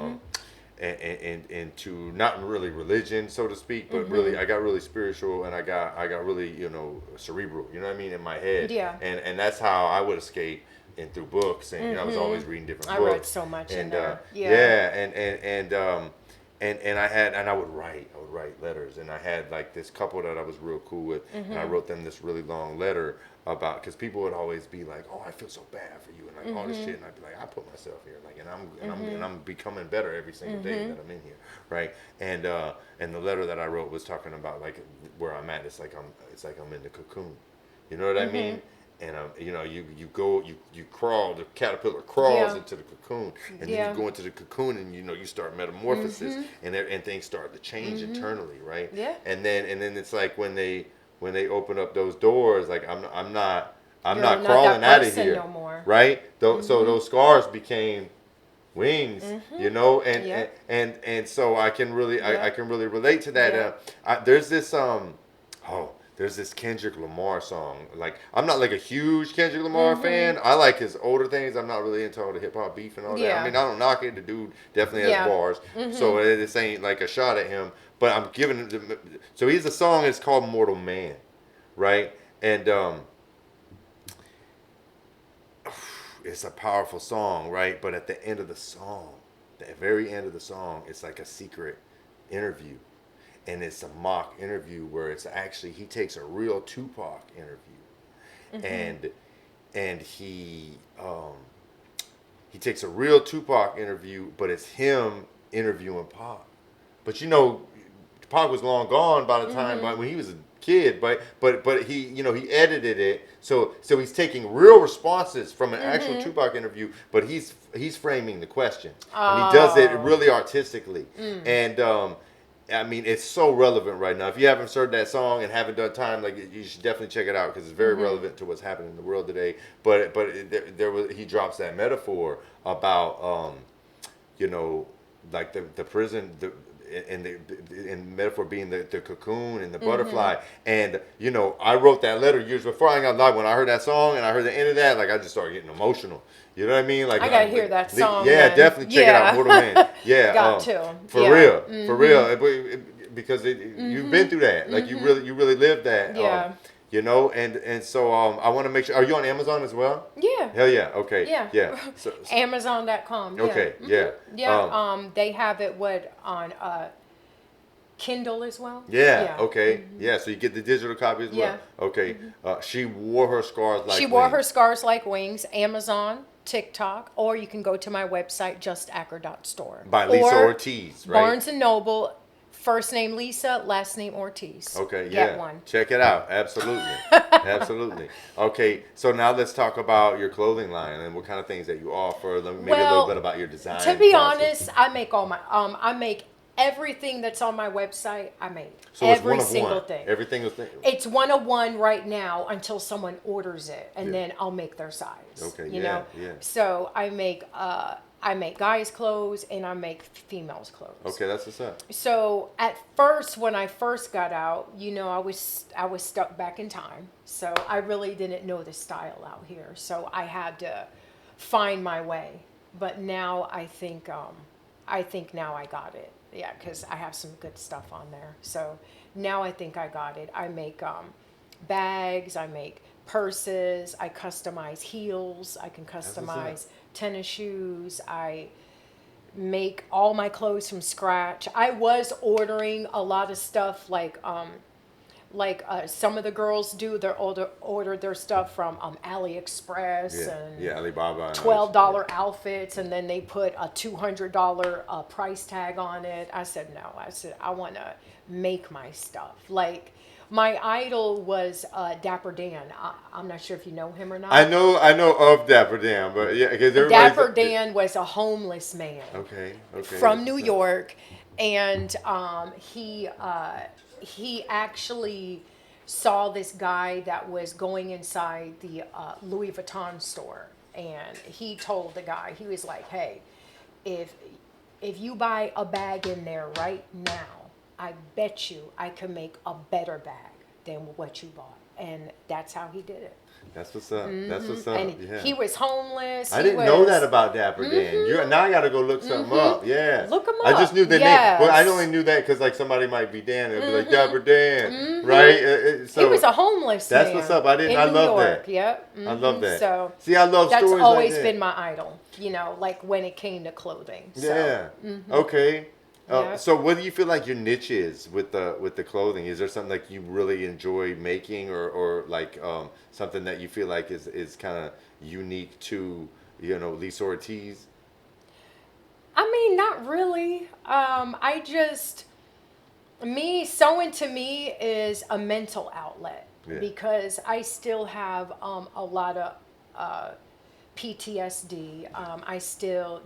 and into not really religion, so to speak, but really I got really spiritual and I got really cerebral. You know what I mean? In my head. Yeah. And that's how I would escape. And through books, and I was always reading different I books. read so much and in there. and I would write letters, and I had like this couple that I was real cool with, and I wrote them this really long letter about, because people would always be like, oh, I feel so bad for you, and like all this shit, and I'd be like, I put myself here, like, and I'm becoming better every single day that I'm in here, right? And the letter that I wrote was talking about like where I'm at. It's like I'm in the cocoon, you know what I mean? And you know, you crawl, the caterpillar crawls into the cocoon, and then you go into the cocoon, and you know, you start metamorphosis, and things start to change internally, right? Yeah. And then it's like when they open up those doors, like I'm not crawling out of here, no more. right? So those scars became wings, you know, and so I can really I can really relate to that. There's this Kendrick Lamar song. Like, I'm not like a huge Kendrick Lamar fan. I like his older things. I'm not really into all the hip hop beef and all that. I mean, I don't knock it. The dude definitely has bars. So this ain't like a shot at him. But I'm giving him. So he has a song. It's called Mortal Man, right? And it's a powerful song, right? But at the end of the song, the very end of the song, it's like a secret interview. And it's a mock interview where it's actually, he takes a real Tupac interview, and he takes a real Tupac interview, but it's him interviewing Pac. But you know, Pac was long gone by the time when he was a kid, but he, you know, he edited it, so he's taking real responses from an actual Tupac interview, but he's framing the question, and he does it really artistically, and I mean, it's so relevant right now. If you haven't heard that song and haven't done time, like, you should definitely check it out, because it's very relevant to what's happening in the world today. But he drops that metaphor about you know, like the prison, and metaphor being the cocoon and the butterfly. And you know, I wrote that letter years before. I ain't gonna lie, when I heard that song and I heard the end of that, like, I just started getting emotional. You know what I mean? Like, I gotta hear that song. Yeah, then. definitely check it out, Mortal Man. Yeah, got to. For real, because you've been through that. Like, you really lived that. Yeah. You know, and so I want to make sure. Are you on Amazon as well? Yeah. Hell yeah. Okay. Yeah. Yeah. So, Amazon.com. Yeah. Okay. Yeah. Yeah. They have it on Kindle as well. Yeah. Okay. Yeah. So you get the digital copy as well. Yeah. Okay. She wore her scars like She wore her scars like wings. Amazon, TikTok, or you can go to my website, JustAcker.store. By Lisa Ortiz, right? Barnes and Noble. First name Lisa, last name Ortiz. Okay, Get one. Check it out. Absolutely. Absolutely. Okay, so now let's talk about your clothing line and what kind of things that you offer. Maybe a little bit about your design. To be honest, I make all my I make everything that's on my website. I make so every it's single one. thing. Everything is It's 1 of 1 right now until someone orders it, and then I'll make their size. Okay, you know. So I make guys' clothes and I make females' clothes. Okay, that's what's up. So at first, when I first got out, you know, I was stuck back in time. So I really didn't know the style out here. So I had to find my way. But now I think now I got it. Yeah, because I have some good stuff on there. So now I think I got it. I make bags. I make purses. I customize heels. I can customize tennis shoes. I make all my clothes from scratch. I was ordering a lot of stuff like some of the girls do. They order their stuff from AliExpress and Alibaba, $12 outfits, and then they put a $200 price tag on it. I said no. I said I want to make my stuff. Like, my idol was Dapper Dan. I'm not sure if you know him or not. I know of Dapper Dan, but yeah, because Dapper Dan was a homeless man. Okay. From New York, and he actually saw this guy that was going inside the Louis Vuitton store, and he told the guy, he was like, "Hey, if you buy a bag in there right now, I bet you I can make a better bag than what you bought." And that's how he did it. That's what's up. That's what's up. And he was homeless. I didn't know that about Dapper Dan. Now I got to go look something up. Yeah. Look him up. I just knew the name. Well, I only knew that because like somebody might be Dan and be like Dapper Dan, right? So he was a homeless man. That's what's up. I love that. Yep. I love that. So see, I love stories like that. That's always been my idol. You know, like when it came to clothing. So. Yeah. Okay. Yeah. So what do you feel like your niche is with the clothing? Is there something like you really enjoy making, or like something that you feel like is kind of unique to Lisa Ortiz? I mean, not really. Sewing to me is a mental outlet Yeah. because I still have a lot of PTSD. I still,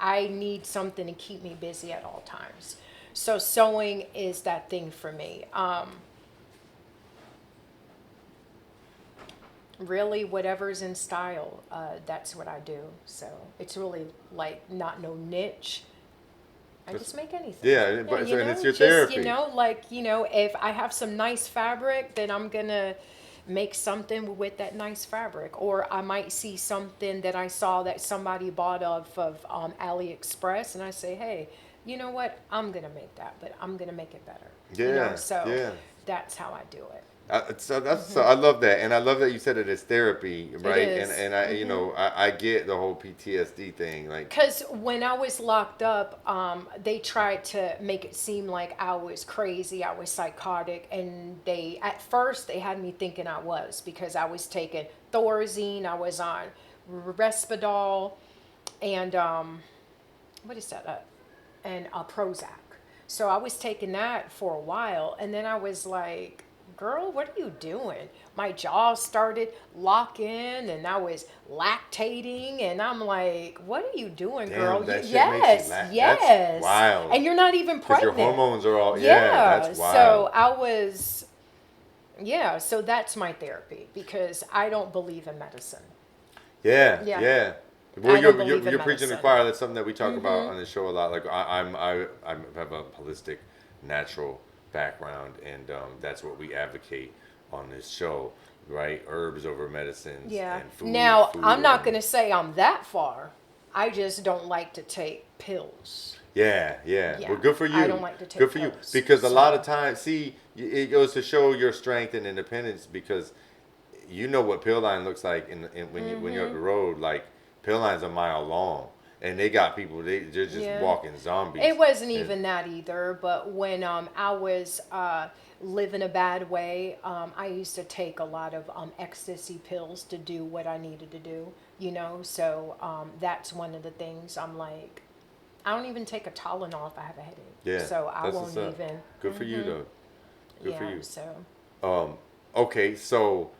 I need something to keep me busy at all times. So sewing is that thing for me. Really, whatever's in style, that's what I do. So it's really like not no niche. I just make anything. Yeah, but you and know, it's your just, therapy. if I have some nice fabric, then I'm gonna make something with that nice fabric. Or I might see something that I saw that somebody bought off of AliExpress, and I say, hey, you know what? I'm gonna make that, but I'm gonna make it better. Yeah, So yeah. that's how I do it. So I love that, and I love that you said it as therapy, right? is. And I I get the whole PTSD thing, like Because when I was locked up, they tried to make it seem like I was crazy, I was psychotic, and at first they had me thinking I was, because I was taking Thorazine, I was on Risperdal, and what is that? And Prozac. So I was taking that for a while, and then I was like, girl, what are you doing? My jaw started locking, and I was lactating, and I'm like, what are you doing, girl? that shit Yes, makes you yes. That's wild. And you're not even Because pregnant. your hormones are all that's wild. So I was, so that's my therapy, because I don't believe in medicine. Yeah. Yeah. Well, I don't believe in you're preaching the medicine. choir. That's something that we talk about on the show a lot. Like I have a holistic, natural background, and that's what we advocate on this show, right? Herbs over medicines. Yeah. And food. Now, I'm not over- going to say I'm that far. I just don't like to take pills. Yeah. Yeah, Well, good for you. I don't like to take Good for you, pills, because a so- lot of times, see, it goes to show your strength and independence, because you know what pill line looks like when you're up the road. Like, pill line's a mile long, and they got people. They're just Yeah. walking zombies. It wasn't And- even that either, but when I was living a bad way, I used to take a lot of ecstasy pills to do what I needed to do, so that's one of the things. I'm like, I don't even take a Tylenol if I have a headache. Yeah, So I that's won't what's up. even. Good for you, though. Good for you. So Okay, so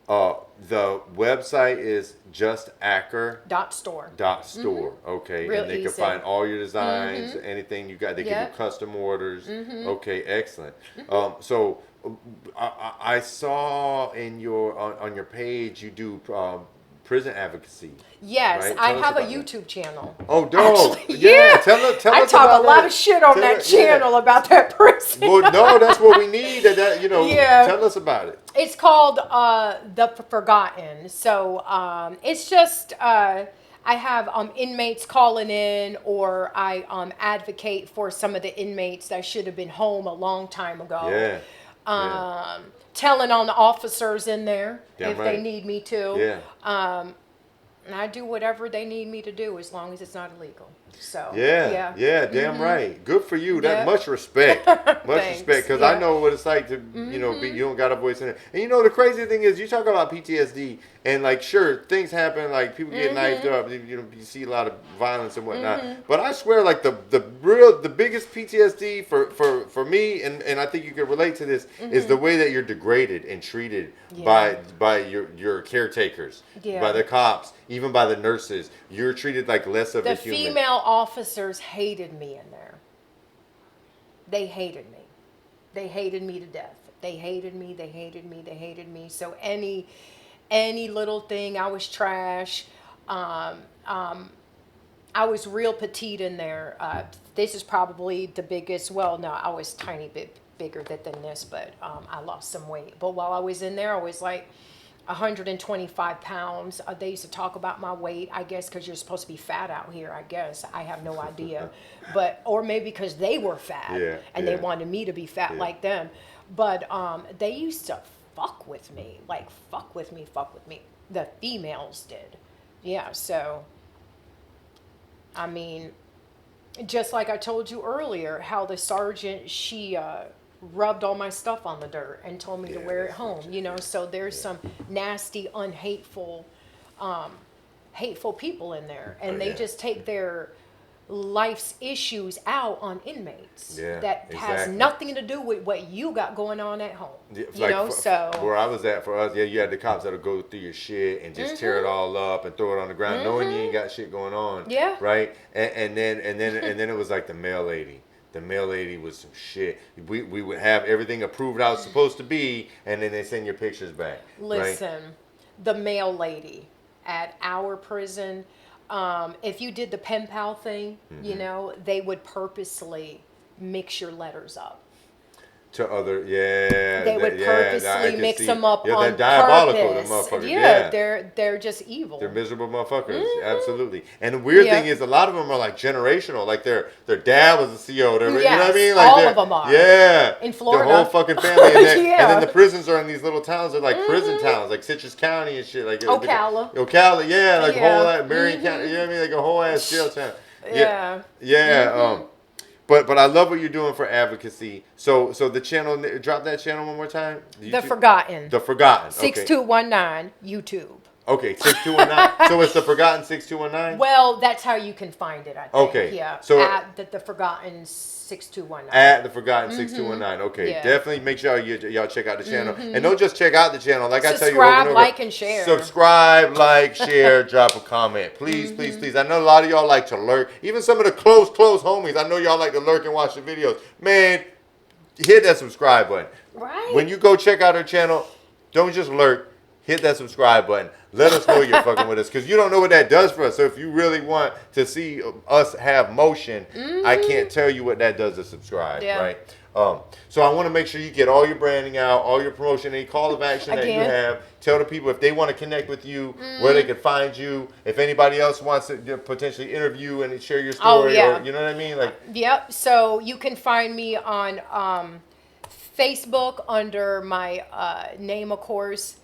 the website is JustAcker .store. .store. Okay, Real and they can easy. find all your designs, anything you got. They can Yep. do custom orders. Okay, excellent. So I saw in your on your page you do prison advocacy. Yes, Right? I Tell us have a about that. YouTube channel. Oh, dope. Actually, yeah. Tell I us talk about a lot it. of shit on Tell that us- yeah. channel about that prison. Well, no, that's what we need. Yeah. Tell us about it. It's called The Forgotten. So it's just I have inmates calling in, or I advocate for some of the inmates that should have been home a long time ago. Yeah. Telling on the officers in there Damn if right. they need me to. Yeah. And I do whatever they need me to do as long as it's not illegal. So Yeah, damn right. Good for you. That Yeah. much respect, much Thanks. respect. Because I Yeah. know what it's like to, be, you don't got a voice in it. And the crazy thing is, you talk about PTSD, and like, sure, things happen. Like people get knifed up. You see a lot of violence and whatnot. But I swear, like the biggest PTSD for me, and I think you can relate to this, is the way that you're degraded and treated Yeah. by your caretakers, Yeah. by the cops, even by the nurses. You're treated like less of the a human. female officers hated me in there. They hated me. They hated me to death. They hated me. They hated me. They hated me. So any little thing, I was trash. I was real petite in there. This is probably the biggest. Well, no, I was tiny bit bigger than this, but I lost some weight. But while I was in there, I was like 125 pounds. They used to talk about my weight, I guess, because you're supposed to be fat out here, I guess. I have no idea. Or maybe because they were fat and they wanted me to be fat like them. But they used to fuck with me. Like, fuck with me. The females did. Yeah, so, I mean, just like I told you earlier, how the sergeant, she rubbed all my stuff on the dirt and told me to Yeah, wear it that's home. not You know, good. so there's some nasty, unhateful, hateful people in there, and they Yeah. just take their life's issues out on inmates. Yeah, That has exactly. nothing to do with what you got going on at home. Yeah, You know, so where I was at for us, yeah, you had the cops that'll go through your shit and just tear it all up and throw it on the ground, knowing you ain't got shit going on. Yeah. Right. And then it was like the mail lady. The mail lady was some shit. We would have everything approved how it's supposed to be, and then they send your pictures back. Right. listen, the mail lady at our prison, if you did the pen pal thing, Mm-hmm. you know, they would purposely mix your letters up. To other, yeah, They would I purposely can mix see. them up Yeah, on they're diabolical, the purpose. motherfuckers. Yeah, Yeah. they're just evil. They're miserable motherfuckers, absolutely. And the weird Yeah. thing is, a lot of them are like generational. Like their dad was a CO. You know what I Yes, mean? Like all they're- of them are. Yeah, In Florida. the whole fucking family. And then, Yeah. and then the prisons are in these little towns. They're like prison towns, like Citrus County and shit. Like Ocala. Ocala, yeah, like Yeah. whole Marion County. You know what I mean? Like a whole ass jail town. Yeah. Yeah. But I love what you're doing for advocacy. So the channel, drop that channel one more time. The Forgotten. The Forgotten. Okay. 6219 YouTube. Okay, 6219. So it's the Forgotten 6219? Well, that's how you can find it, I think. Okay, Yeah. so- at the Forgotten 6219. At the Forgotten 6219. Okay, Yeah. definitely make sure y'all check out the channel. And don't just check out the channel. Like I tell you over Subscribe, and over. like, and share. Subscribe, like, share, drop a comment. Please, please, please. I know a lot of y'all like to lurk. Even some of the close homies. I know y'all like to lurk and watch the videos. Man, hit that subscribe button. Right. When you go check out her channel, don't just lurk. Hit that subscribe button. Let us know you're fucking with us, because you don't know what that does for us. So if you really want to see us have motion, I can't tell you what that does to subscribe, Yeah. right? So I want to make sure you get all your branding out, all your promotion, any call of action that you Again. have. Tell the people if they want to connect with you, where they can find you. If anybody else wants to potentially interview and share your story, yeah. or you know what I mean, like. Yep. So you can find me on Facebook under my name, of course.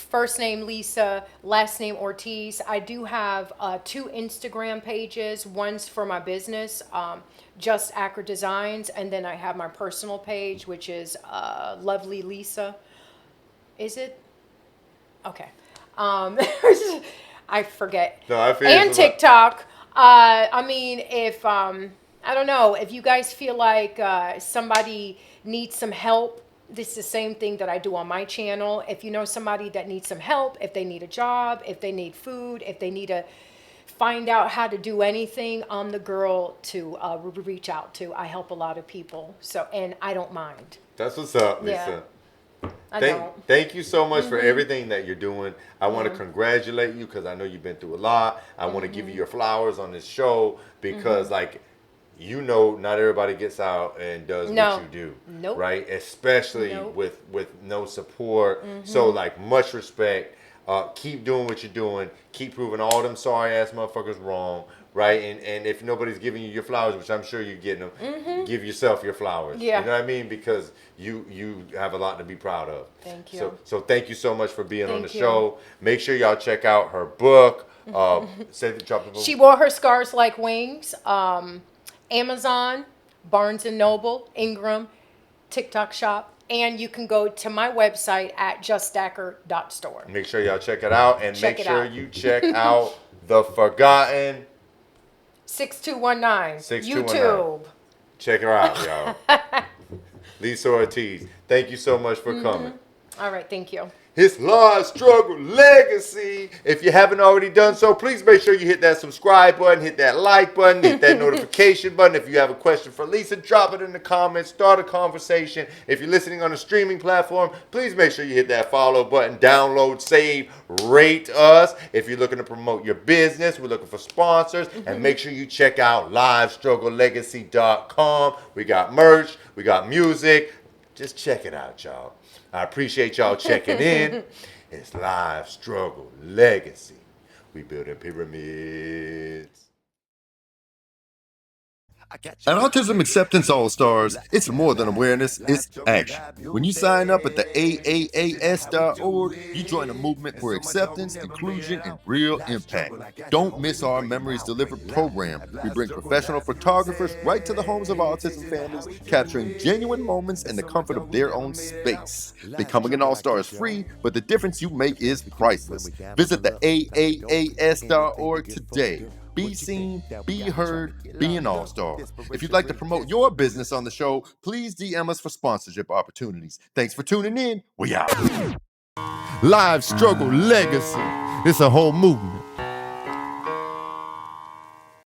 First name Lisa, last name Ortiz. I do have 2 Instagram pages. One's for my business, JustAcker Designs, and then I have my personal page, which is Lovely Lisa. Is it? Okay. I forget. No, I feel And it's a lot. TikTok. I mean, if I don't know, if you guys feel like somebody needs some help, this is the same thing that I do on my channel. If you know somebody that needs some help, if they need a job, if they need food, if they need to find out how to do anything, I'm the girl to reach out to. I help a lot of people, so, and I don't mind. That's what's up, Yeah. Lisa. I don't. Thank you so much for everything that you're doing. I want to congratulate you, because I know you've been through a lot. I want to give you your flowers on this show, because like, you know, not everybody gets out and does No. what you do. Nope. Right? Especially Nope. with no support. So like, much respect. Keep doing what you're doing. Keep proving all them sorry ass motherfuckers wrong. Right? And if nobody's giving you your flowers, which I'm sure you're getting them, give yourself your flowers. Yeah. You know what I mean? Because you have a lot to be proud of. Thank you. So thank you so much for being on the Thank you. show. Make sure y'all check out her book. Drop the book. She wore her scars like wings. Amazon, Barnes and Noble, Ingram, TikTok Shop, and you can go to my website at JustAcker.store. Make sure y'all check it out, and Check make it sure out. you check out The Forgotten. 6219. 6219. YouTube. Check her out, y'all. Lisa Ortiz, thank you so much for coming. All right, thank you. His life, struggle, legacy. If you haven't already done so, please make sure you hit that subscribe button, hit that like button, hit that notification button. If you have a question for Lisa, drop it in the comments, start a conversation. If you're listening on a streaming platform, please make sure you hit that follow button, download, save, rate us. If you're looking to promote your business, we're looking for sponsors, and make sure you check out livestrugglelegacy.com. We got merch, we got music. Just check it out, y'all. I appreciate y'all checking in. It's Live Struggle Legacy. We building pyramids. At Autism Acceptance All-Stars, it's more than awareness, it's action. When you sign up at the AAAS.org, you join a movement for acceptance, inclusion, and real impact. Don't miss our Memories Delivered program. We bring professional photographers right to the homes of autism families, capturing genuine moments in the comfort of their own space. Becoming an All-Star is free, but the difference you make is priceless. Visit the AAAS.org today. Be seen, be heard, be an all-star. If you'd like to promote your business on the show, please DM us for sponsorship opportunities. Thanks for tuning in. We out. Live Struggle Legacy. It's a whole movement.